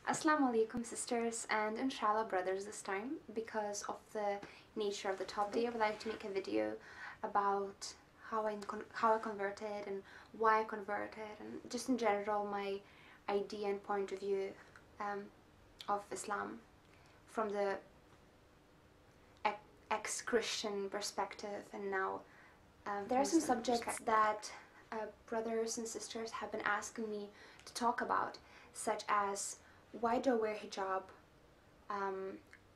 Assalamu alaikum sisters and inshallah brothers this time. Because of the nature of the topic, I would like to make a video about how I converted and why I converted, and just in general my idea and point of view of Islam from the ex-Christian perspective. And now there are some subjects that brothers and sisters have been asking me to talk about, such as why do I wear hijab,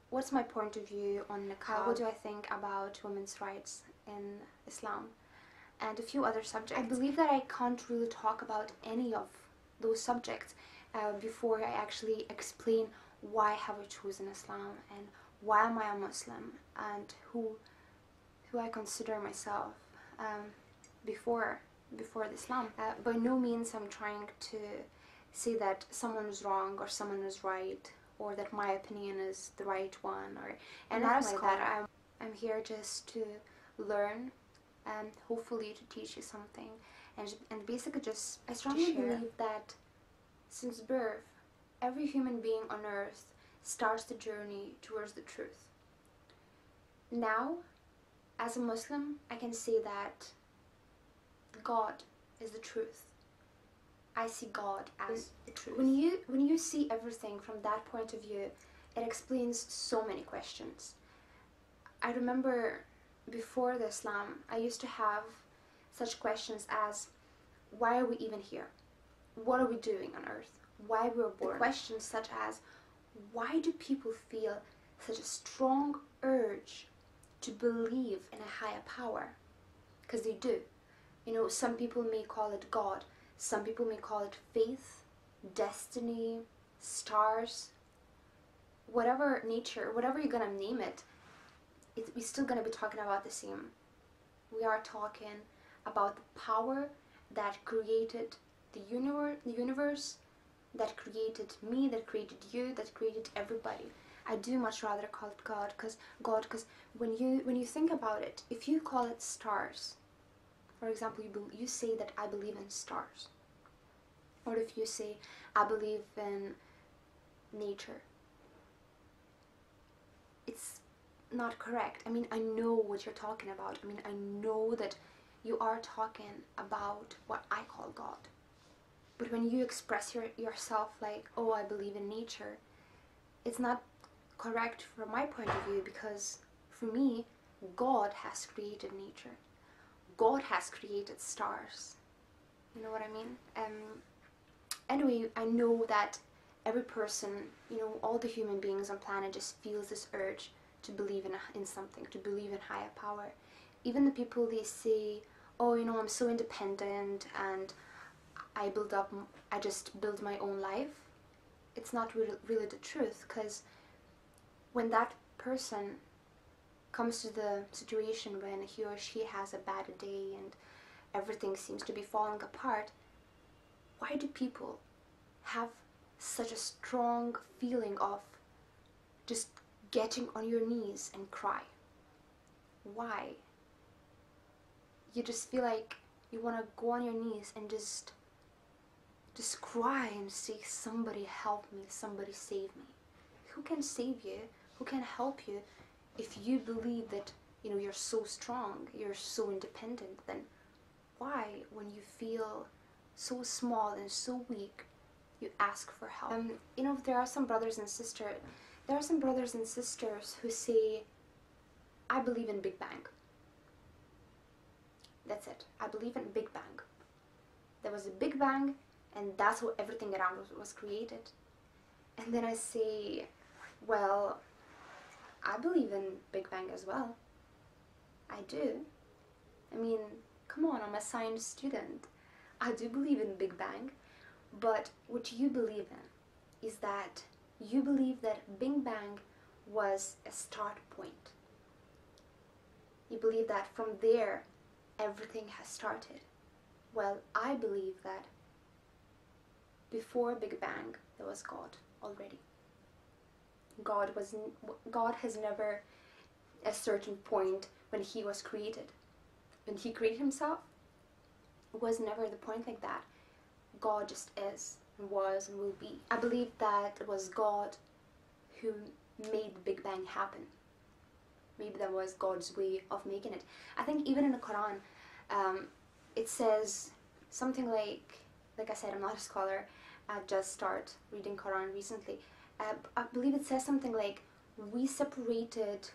what's my point of view on niqab, what do I think about women's rights in Islam, and a few other subjects. I believe that I can't really talk about any of those subjects before I actually explain why have I chosen Islam and why am I a Muslim and who I consider myself before Islam. By no means I'm trying to say that someone is wrong or someone is right, or that my opinion is the right one, or anything like that. I'm here just to learn and hopefully to teach you something, and basically just I strongly believe that since birth every human being on earth starts the journey towards the truth. Now, as a Muslim, I can say that God is the truth. I see God as the truth. When you see everything from that point of view, it explains so many questions. I remember before the Islam, I used to have such questions as, why are we even here? What are we doing on earth? Why we were born? The questions such as, why do people feel such a strong urge to believe in a higher power? Because they do. You know, some people may call it God. Some people may call it faith, destiny, stars, whatever nature, whatever you're gonna name it, we're still gonna be talking about the same. We are talking about the power that created the universe, that created me, that created you, that created everybody. I do much rather call it God, because when you think about it, if you call it stars, for example, you say that I believe in stars. Or if you say, I believe in nature. It's not correct. I mean, I know what you're talking about. I mean, I know that you are talking about what I call God. But when you express yourself like, oh, I believe in nature, it's not correct from my point of view, because for me, God has created nature. God has created stars. You know what I mean? Anyway, I know that every person, you know, all the human beings on planet just feels this urge to believe in something, to believe in higher power. Even the people, they say, oh, you know, I'm so independent and I just build my own life. It's not really the truth, because when that person comes to the situation when he or she has a bad day and everything seems to be falling apart, why do people have such a strong feeling of just getting on your knees and cry? Why? You just feel like you want to go on your knees and just cry and say, somebody help me, somebody save me. Who can save you? Who can help you? If you believe that, you know, you're so strong, you're so independent, then why, when you feel so small and so weak, you ask for help? You know, there are some brothers and sisters who say, I believe in Big Bang. That's it. I believe in Big Bang. There was a Big Bang, and that's how everything around was created. And then I say, well, I believe in Big Bang as well. I do. I mean, come on, I'm a science student. I do believe in Big Bang. But what you believe in is that you believe that Big Bang was a start point. You believe that from there, everything has started. Well, I believe that before Big Bang, there was God already. God has never a certain point when he was created. When he created himself, it was never the point like that. God just is. was and will be. I believe that it was God who made the Big Bang happen. Maybe that was God's way of making it. I think even in the Quran, it says something like I said, I'm not a scholar, I just started reading Quran recently. I believe it says something like, we separated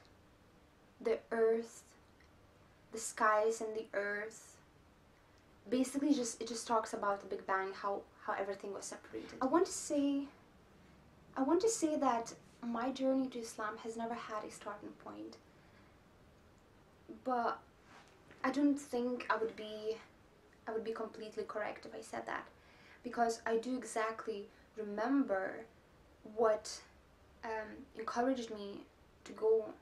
the earth, the skies and the earth. Basically, it just talks about the Big Bang, how everything was separated. I want to say that my journey to Islam has never had a starting point, but I don't think I would be completely correct if I said that, because I do exactly remember what encouraged me to go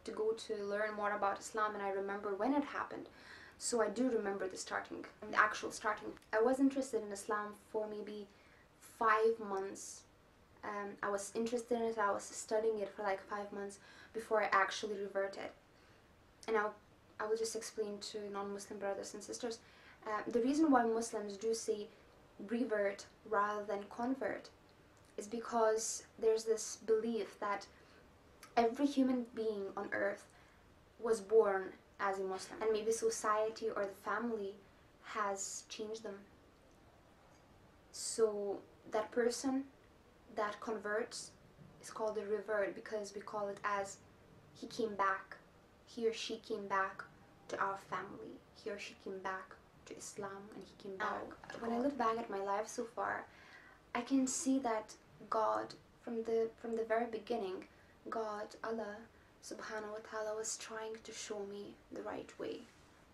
to learn more about Islam, and I remember when it happened. So I do remember the actual starting. I was interested in Islam for maybe 5 months. I was interested in it, I was studying it for like 5 months before I actually reverted. And I will just explain to non-Muslim brothers and sisters. The reason why Muslims do say revert rather than convert is because there's this belief that every human being on earth was born as a Muslim, and maybe society or the family has changed them. So that person that converts is called a revert, because we call it as he came back, he or she came back to our family, he or she came back to Islam, and he came back to God. When I look back at my life so far, I can see that God, from the very beginning, God, Allah subhanahu wa ta'ala, was trying to show me the right way,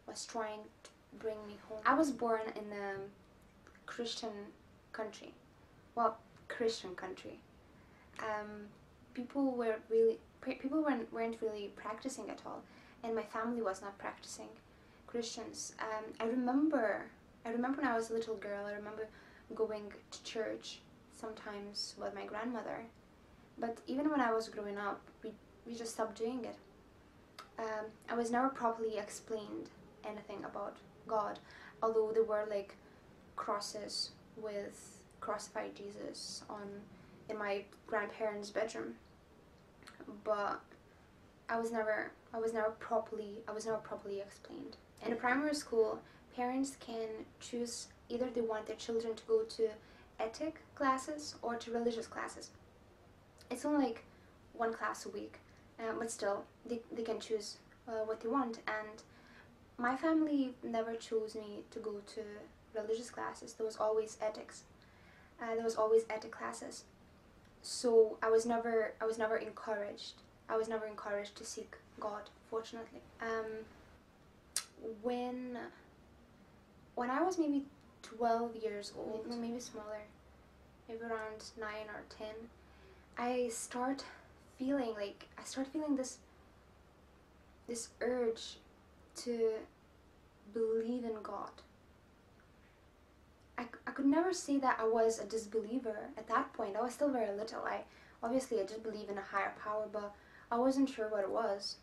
was trying to bring me home. I was born in a Christian country. Well, Christian country. People weren't really practicing at all, and my family was not practicing Christians. I remember when I was a little girl, I remember going to church sometimes with my grandmother, but even when I was growing up, we just stopped doing it. I was never properly explained anything about God, although there were like crosses with crucified Jesus in my grandparents' bedroom, but I was never properly explained. In a primary school, parents can choose either they want their children to go to ethic classes or to religious classes. It's only like 1 class a week, but still they can choose what they want. And my family never chose me to go to religious classes. There was always ethics. There was always ethic classes. So I was never encouraged. I was never encouraged to seek God, fortunately. When I was maybe 12 years old, maybe smaller, maybe around 9 or 10, I start feeling this urge to believe in God. I could never say that I was a disbeliever at that point. I was still very little. Obviously I did believe in a higher power, but I wasn't sure what it was.